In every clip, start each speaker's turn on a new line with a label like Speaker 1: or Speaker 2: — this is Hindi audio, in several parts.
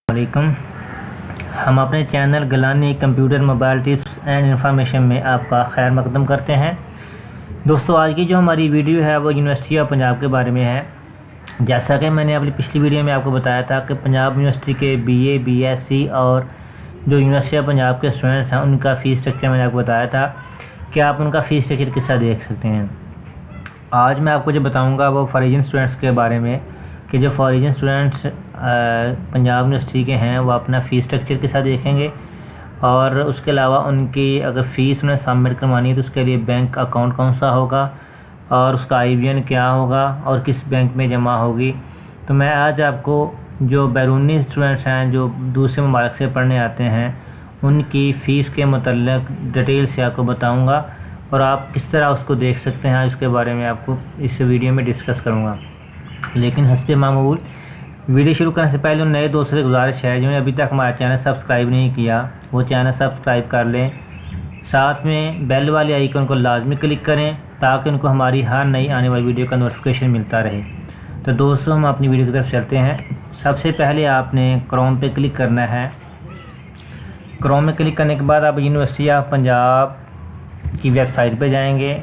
Speaker 1: वालेकुम। हम अपने channel Galani computer mobile tips and information में आपका खैर मकदम करते हैं। दोस्तों, आज की जो हमारी वीडियो है वो यूनिवर्सिटी ऑफ पंजाब के बारे में है। जैसा कि मैंने अपनी पिछली वीडियो में आपको बताया था कि पंजाब यूनिवर्सिटी के बीए, बीएससी और जो यूनिवर्सिटी ऑफ पंजाब के स्टूडेंट्स हैं उनका फ़ीस स्ट्रक्चर मैंने आपको बताया था कि आप उनका फ़ीस स्ट्रक्चर किस तरह देख सकते हैं। आज मैं आपको जो बताऊँगा वो फॉरेन स्टूडेंट्स के बारे में कि जो फॉरेन स्टूडेंट्स पंजाब यूनिवर्सिटी के हैं वो अपना फ़ीस स्ट्रक्चर के साथ देखेंगे और उसके अलावा उनकी अगर फ़ीस उन्हें सबमिट करवानी है तो उसके लिए बैंक अकाउंट कौन सा होगा और उसका IBN क्या होगा और किस बैंक में जमा होगी। तो मैं आज आपको जो बैरूनी स्टूडेंट्स हैं जो दूसरे ममालिक से पढ़ने आते हैं उनकी फ़ीस के मतलब डिटेल से आपको बताऊँगा और आप किस तरह उसको देख सकते हैं इसके बारे में आपको इस वीडियो में डिस्कस करूँगा। लेकिन हस्बे मामूल वीडियो शुरू करने से पहले उन नए दोस्तों से गुजारिश है जिन्होंने अभी तक हमारा चैनल सब्सक्राइब नहीं किया वो चैनल सब्सक्राइब कर लें, साथ में बेल वाले आइकन को लाजमी क्लिक करें ताकि उनको हमारी हर नई आने वाली वीडियो का नोटिफिकेशन मिलता रहे। तो दोस्तों, हम अपनी वीडियो की तरफ चलते हैं। सबसे पहले आपने क्रोम पे क्लिक करना है। क्रोम में क्लिक करने के बाद आप यूनिवर्सिटी ऑफ पंजाब की वेबसाइट पे जाएंगे।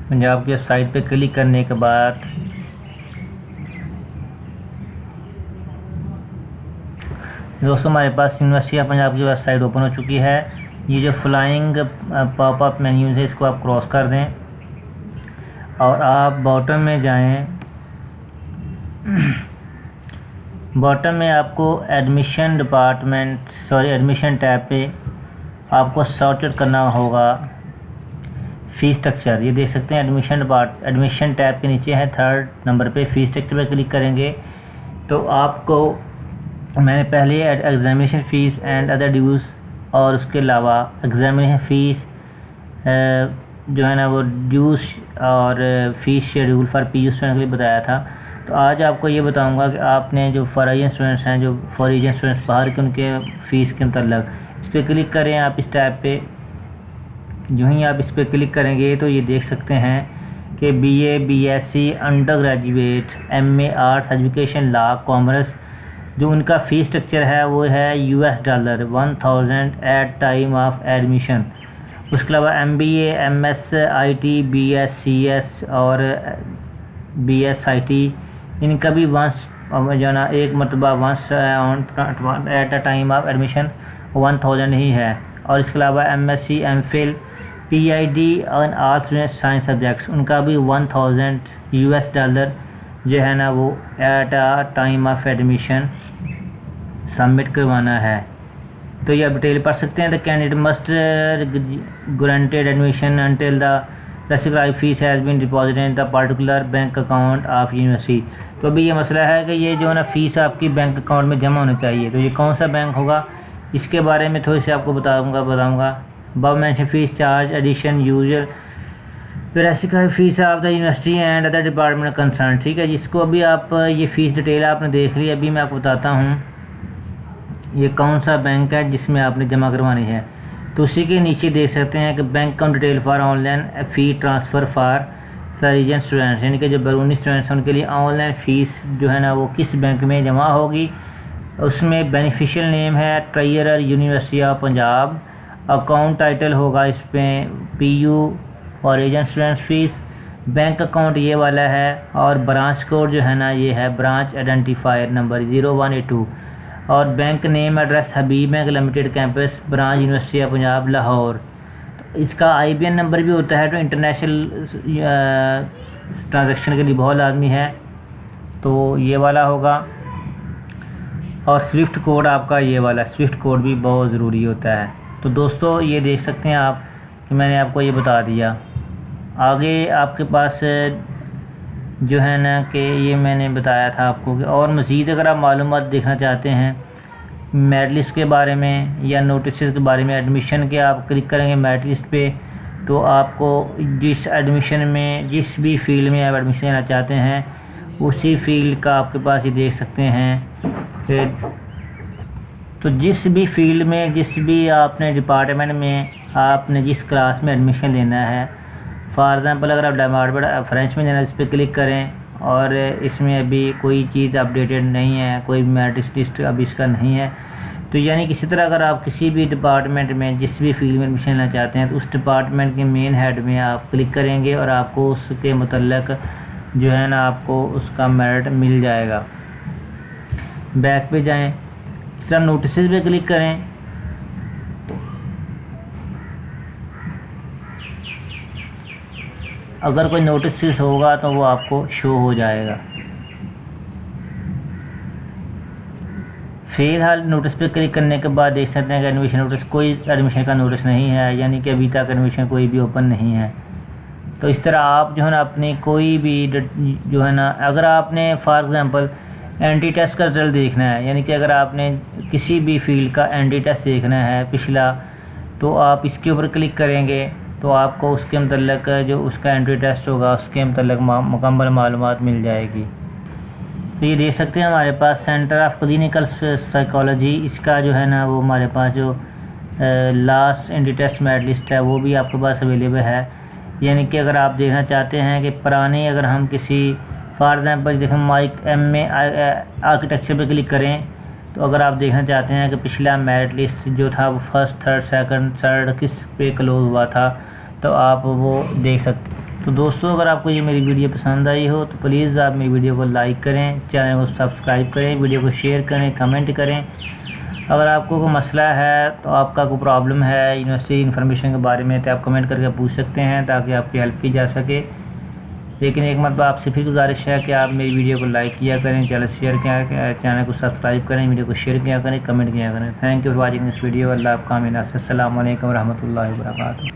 Speaker 1: पंजाब की वेबसाइट पे क्लिक करने के बाद दोस्तों हमारे पास यूनिवर्सिटी ऑफ पंजाब की वेबसाइट ओपन हो चुकी है। ये जो फ्लाइंग पॉपअप मेन्यूज है इसको आप क्रॉस कर दें और आप बॉटम में जाएं। बॉटम में आपको एडमिशन टैब पे आपको सॉर्टेड करना होगा फ़ीस स्ट्रक्चर। ये देख सकते हैं एडमिशन टैब के नीचे है 3rd नंबर पे फ़ीस स्ट्रक्चर पे क्लिक करेंगे तो आपको मैंने पहले एग्ज़ामिनेशन फ़ीस एंड अदर ड्यूज़ और उसके अलावा एग्ज़ामिनेशन फ़ीस जो है ना वो ड्यूज़ और fees schedule for PU student के लिए बताया था। तो आज आपको ये बताऊंगा कि आपने जो फॉरेन स्टूडेंट्स हैं जो फॉरेन स्टूडेंट्स बाहर के उनके फ़ीस के मतलब इस पर क्लिक करें आप इस टैब पे। जो ही आप इस पर क्लिक करेंगे तो ये देख सकते हैं कि BA, BSc, under graduate, MA arts education, law, commerce जो उनका फ़ीस स्ट्रक्चर है वो है $1000 एट टाइम ऑफ एडमिशन। उसके अलावा MBA, MS, IT, BS, CS और BS IT इनका भी जो ना एक मरतबा at a time of admission 1000 ही है। और इसके अलावा MSc, MPhil, PhD और ऑल स्टूडेंट साइंस सब्जेक्ट्स उनका भी $1000 जो है ना वो at a time of admission submit करवाना है। तो ये आप डिटेल पढ़ सकते हैं। The candidate must granted admission until the prescribed fees has been deposited in the particular bank account of university. तो अभी ये मसला है कि ये जो है ना फ़ीस आपकी बैंक अकाउंट में जमा होनी चाहिए। तो ये कौन सा बैंक होगा इसके बारे में थोड़ी सी आपको बताऊँगा। अब mention fees charge addition user prescribed fees of the university and other department concern. ठीक है, जिसको अभी आप ये फ़ीस डिटेल आपने देख ली। अभी मैं आपको बताता हूँ ये कौन सा बैंक है जिसमें आपने जमा करवानी है। तो उसी के नीचे देख सकते हैं कि bank account detail for online fee transfer for foreign students, यानी कि जो बैरूनी स्टूडेंट्स हैं उनके लिए ऑनलाइन फ़ीस जो है ना वो किस बैंक में जमा होगी। उसमें बेनिफिशियल नेम है treasurer university of Punjab. Account title होगा इस पर PU foreign students fees. Bank account ये वाला है और ब्रांच कोड जो है ना ये है ब्रांच आइडेंटिफायर नंबर 0182 और bank name address Habib bank limited campus branch university of Punjab Lahore. इसका IBN नंबर भी होता है तो इंटरनेशनल ट्रांजैक्शन के लिए बहुत लाजमी है तो ये वाला होगा। और स्विफ्ट कोड आपका ये वाला स्विफ्ट कोड भी बहुत ज़रूरी होता है। तो दोस्तों ये देख सकते हैं आप कि मैंने आपको ये बता दिया। आगे आपके पास जो है ना कि ये मैंने बताया था आपको कि और मज़ीद अगर आप मालूमात देखना चाहते हैं मेरिट लिस्ट के बारे में या नोटिस के बारे में एडमिशन के आप क्लिक करेंगे मेरिट लिस्ट पे तो आपको जिस एडमिशन में जिस भी फील्ड में आप एडमिशन लेना चाहते हैं उसी फील्ड का आपके पास ये देख सकते हैं कि तो जिस भी फील्ड में जिस भी आपने डिपार्टमेंट में आपने जिस क्लास में एडमिशन लेना है फॉर एग्ज़ाम्पल अगर आप डिपार्टमेंट फ्रेंच में लेना इस पर क्लिक करें और इसमें अभी कोई चीज़ अपडेटेड नहीं है, कोई मेरिट लिस्ट अभी इसका नहीं है। तो यानी किसी तरह अगर आप किसी भी डिपार्टमेंट में जिस भी फील्ड में एडमिशन लेना चाहते हैं तो उस डिपार्टमेंट के मेन हेड में आप क्लिक करेंगे और आपको उसके मुतल्लिक जो है ना आपको उसका मेरिट मिल जाएगा। बैक पे जाएं, इस तरह नोटिस पे क्लिक करें तो अगर कोई नोटिस होगा तो वो आपको शो हो जाएगा। फिलहाल नोटिस पे क्लिक करने के बाद देख सकते हैं कि एडमिशन नोटिस, कोई एडमिशन का नोटिस नहीं है, यानी कि अभी तक एडमिशन कोई भी ओपन नहीं है। तो इस तरह आप जो है ना अपनी कोई भी जो है ना, अगर आपने फॉर एग्ज़ाम्पल एंटी टेस्ट का रिजल्ट देखना है, यानी कि अगर आपने किसी भी फील्ड का एंटी टेस्ट देखना है पिछला, तो आप इसके ऊपर क्लिक करेंगे तो आपको उसके मतलब जो उसका एंट्री टेस्ट होगा उसके मतलब मुकम्मल मालूमात मिल जाएगी। तो ये देख सकते हैं हमारे पास सेंटर ऑफ क्लिनिकल साइकोलॉजी, इसका जो है ना वो हमारे पास जो last entry test merit list है वो भी आपके पास अवेलेबल है। यानी कि अगर आप देखना चाहते हैं कि पुराने, अगर हम किसी फॉर एग्जांपल देखें माइक MA आर्किटेक्चर पे क्लिक करें तो अगर आप देखना चाहते हैं कि पिछला मेरिट लिस्ट जो था वो फर्स्ट, थर्ड, सेकंड, थर्ड किस पे क्लोज हुआ था तो आप वो देख सकते हैं। तो दोस्तों अगर आपको ये मेरी वीडियो पसंद आई हो तो प्लीज़ आप मेरी वीडियो को लाइक करें, चैनल को सब्सक्राइब करें, वीडियो को शेयर करें, कमेंट करें। अगर आपको कोई मसला है तो आपका कोई प्रॉब्लम है यूनिवर्सिटी इन्फॉर्मेशन के बारे में तो आप कमेंट करके पूछ सकते हैं ताकि आपकी हेल्प की जा सके। लेकिन एक मतलब आपसे फिर गुजारिश है कि आप मेरी वीडियो को लाइक किया करें, चैनल को सब्सक्राइब करें, वीडियो को शेयर किया करें, कमेंट किया करें। Thank you for watching this video. Allah आपका आमीन। अस्सलामु अलैकुम रहमतुल्लाहि व बरकातुहू।